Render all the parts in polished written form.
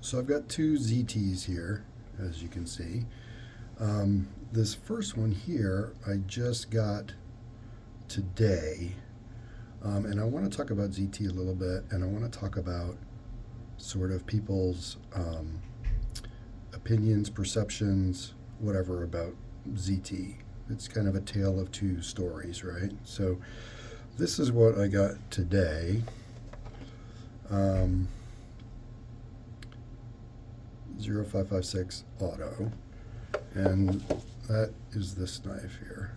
So I've got two ZTs here, as you can see. This first one here I just got today, and I want to talk about ZT a little bit, and I want to talk about sort of people's opinions, perceptions, whatever about ZT. It's kind of a tale of two stories, right? So this is what I got today. Um, 0556 auto, and that is this knife here.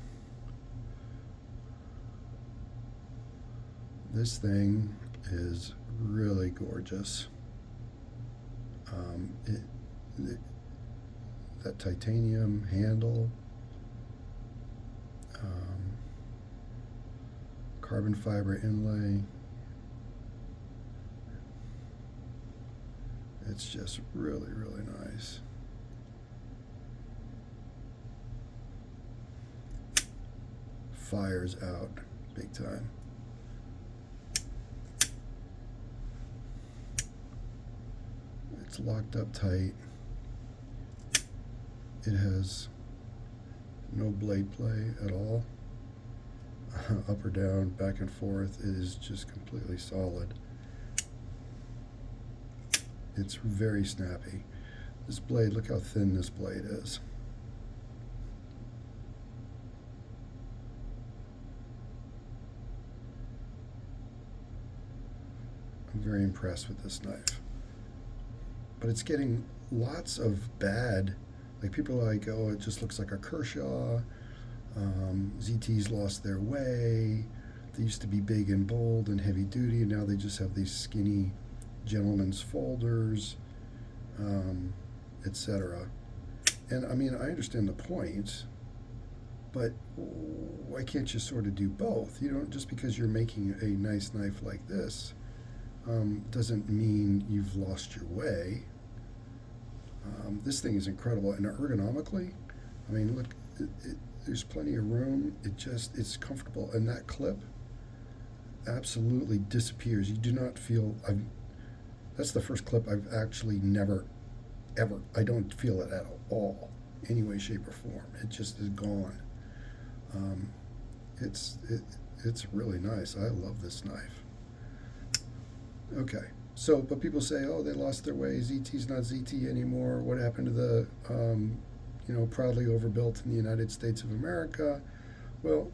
This thing is really gorgeous. It, that titanium handle, carbon fiber inlay. It's just really, really nice. Fires out big time. It's locked up tight. It has no blade play at all. Up or down, back and forth. It is just completely solid. It's very snappy. This blade, look how thin this blade is. I'm very impressed with this knife. But it's getting lots of bad, like people are like, oh, it just looks like a Kershaw. ZT's lost their way. They used to be big and bold and heavy duty, and now they just have these skinny gentleman's folders, etc. And I mean, I understand the point, but why can't you sort of do both? You don't, just because you're making a nice knife like this doesn't mean you've lost your way. This thing is incredible, and ergonomically, I mean, look, there's plenty of room. It's comfortable, and that clip absolutely disappears. You do not feel. That's the first clip I've actually never, ever. I don't feel it at all, any way, shape, or form. It just is gone. It's really nice. I love this knife. Okay. So, but people say, oh, they lost their way. ZT's not ZT anymore. What happened to the, proudly overbuilt in the United States of America? Well,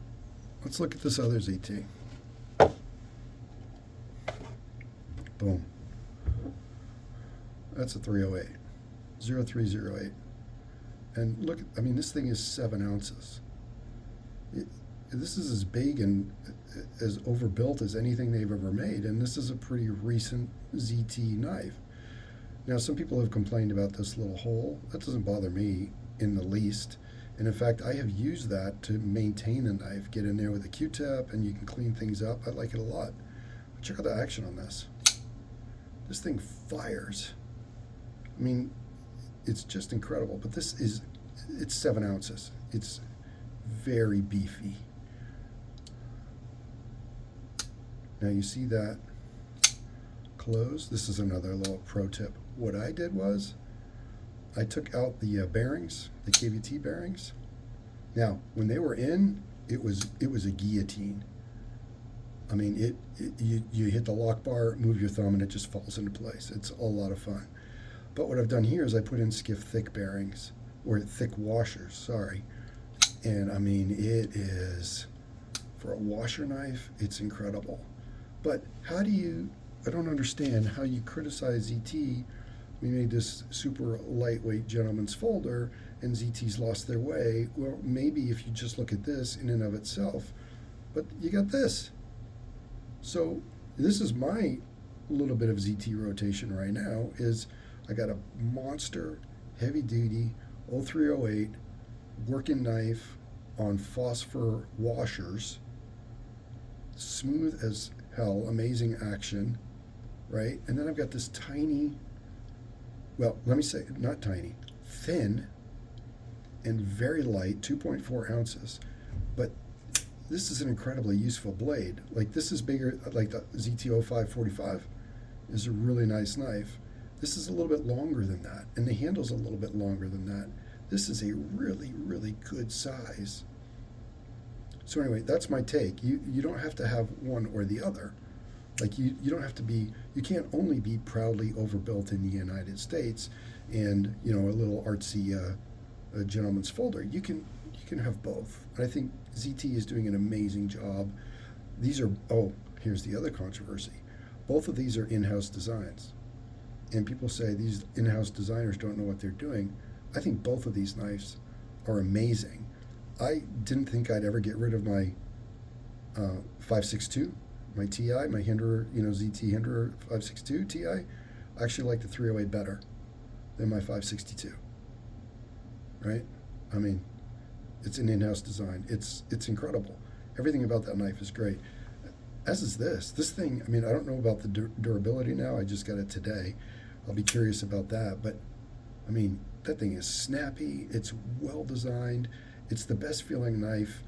let's look at this other ZT. Boom. That's a 308, 0308. And look, I mean, this thing is 7 ounces. This is as big and as overbuilt as anything they've ever made, and this is a pretty recent ZT knife. Now, some people have complained about this little hole. That doesn't bother me in the least, and in fact, I have used that to maintain the knife. Get in there with a Q-tip, and you can clean things up. I like it a lot. But check out the action on this. This thing fires. I mean, it's just incredible. But it's 7 ounces. It's very beefy. Now you see that close. This is another little pro tip. What I did was I took out the bearings, the KVT bearings. Now, when they were in, it was a guillotine. I mean, you hit the lock bar, move your thumb, and it just falls into place. It's a lot of fun. But what I've done here is I put in skiff thick bearings, or thick washers, sorry. And I mean, it is, for a washer knife, it's incredible. But I don't understand how you criticize ZT. We made this super lightweight gentleman's folder, and ZT's lost their way. Well, maybe if you just look at this in and of itself, but you got this. So this is my little bit of ZT rotation right now, is I got a monster, heavy duty, 0308 working knife on phosphor washers, smooth as hell, amazing action, right? And then I've got this tiny, well, let me say, not tiny, thin and very light, 2.4 ounces. But this is an incredibly useful blade. Like, this is bigger, like the ZT 0545 is a really nice knife. This is a little bit longer than that, and the handle's a little bit longer than that. This is a really, really good size. So anyway, that's my take. You don't have to have one or the other. Like you don't have to be, you can't only be proudly overbuilt in the United States and, you know, a little artsy a gentleman's folder. You can have both. And I think ZT is doing an amazing job. These are, oh, here's the other controversy. Both of these are in-house designs. And people say these in-house designers don't know what they're doing. I think both of these knives are amazing. I didn't think I'd ever get rid of my 562, my TI, my Hinderer, you know, ZT Hinderer 562 TI. I actually like the 308 better than my 562. Right? I mean, it's an in-house design. It's incredible. Everything about that knife is great. As is this. This thing, I mean, I don't know about the durability now. I just got it today. I'll be curious about that. But, I mean, that thing is snappy. It's well designed. It's the best feeling knife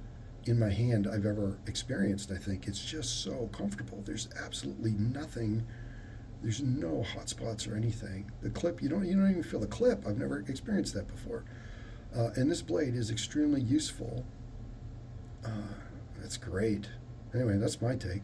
in my hand I've ever experienced, I think. It's just so comfortable. There's absolutely nothing. There's no hot spots or anything. The clip, you don't even feel the clip. I've never experienced that before. And this blade is extremely useful. That's great. Anyway, that's my take.